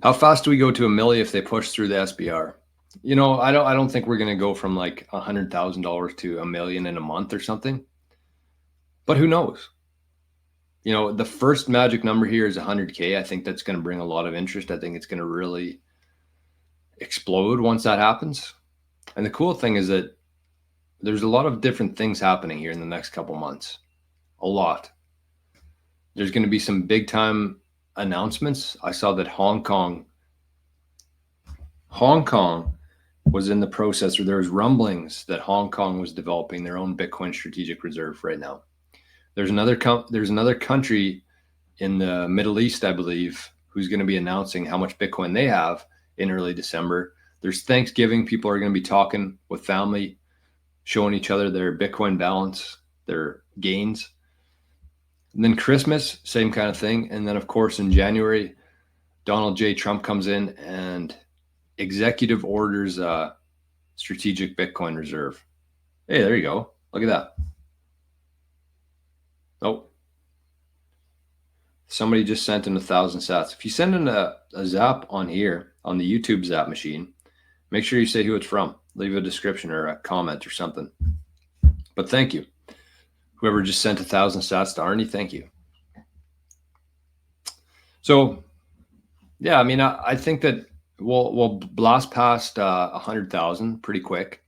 How fast do we go to a milli if they push through the SBR? I don't think we're going to go from like $100,000 to a million in a month or something. But who knows? The first magic number here is 100K. I think that's going to bring a lot of interest. I think it's going to really explode once that happens. And the cool thing is that there's a lot of different things happening here in the next couple months. A lot. There's going to be some big time announcements. I saw that Hong Kong was in the process, or there was rumblings that Hong Kong was developing their own Bitcoin strategic reserve right now. There's another country in the Middle East, I believe, who's going to be announcing how much Bitcoin they have in early December. There's Thanksgiving. People are going to be talking with family, showing each other their Bitcoin balance, their gains. And then Christmas, same kind of thing. And then, of course, in January, Donald J. Trump comes in and executive orders a strategic Bitcoin reserve. Hey, there you go. Look at that. Oh, somebody just sent in 1,000 sats. If you send in a zap on here, on the YouTube zap machine, make sure you say who it's from. Leave a description or a comment or something. But thank you. Whoever just sent 1,000 sats to Arnie, thank you. So, yeah, I mean, I think that we'll blast past 100,000 pretty quick,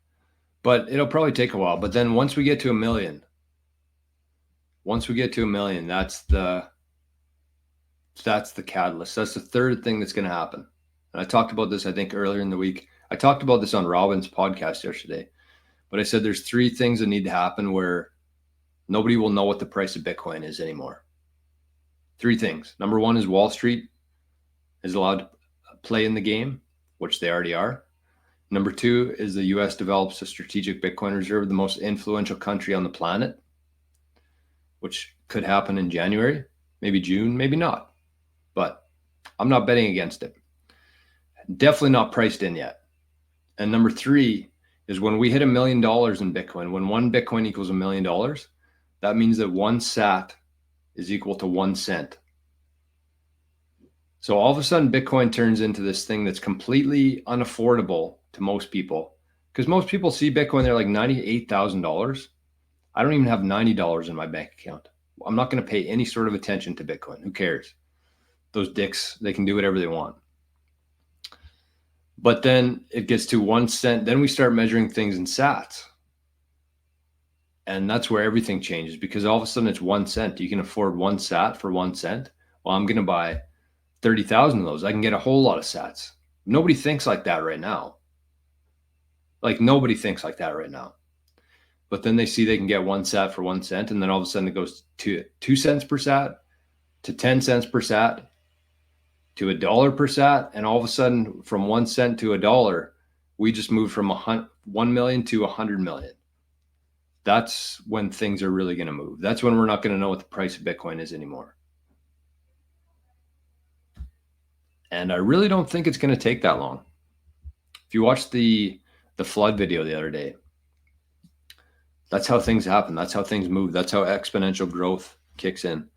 but it'll probably take a while. But then once we get to a million, that's the catalyst. That's the third thing that's going to happen. And I talked about this, I think, earlier in the week. I talked about this on Robin's podcast yesterday, but I said there's three things that need to happen where nobody will know what the price of Bitcoin is anymore. Three things. Number one is Wall Street is allowed to play in the game, which they already are. Number two is the US develops a strategic Bitcoin reserve, the most influential country on the planet, which could happen in January, maybe June, maybe not. But I'm not betting against it. Definitely not priced in yet. And number three is when we hit $1 million in Bitcoin, when one Bitcoin equals $1 million, that means that one sat is equal to 1 cent. So all of a sudden, Bitcoin turns into this thing that's completely unaffordable to most people, because most people see Bitcoin, they're like $98,000. I don't even have $90 in my bank account. I'm not going to pay any sort of attention to Bitcoin. Who cares? Those dicks, they can do whatever they want. But then it gets to 1 cent. Then we start measuring things in sats. And that's where everything changes, because all of a sudden it's 1 cent. You can afford 1 sat for 1 cent. Well, I'm going to buy 30,000 of those. I can get a whole lot of sats. Nobody thinks like that right now. Nobody thinks like that right now. But then they see they can get 1 sat for 1 cent. And then all of a sudden it goes to 2 cents per sat, to 10 cents per sat, to $1 per sat. And all of a sudden from 1 cent to $1, we just moved from 1 million to 100 million. That's when things are really going to move. That's when we're not going to know what the price of Bitcoin is anymore. And I really don't think it's going to take that long. If you watched the flood video the other day, that's how things happen. That's how things move. That's how exponential growth kicks in.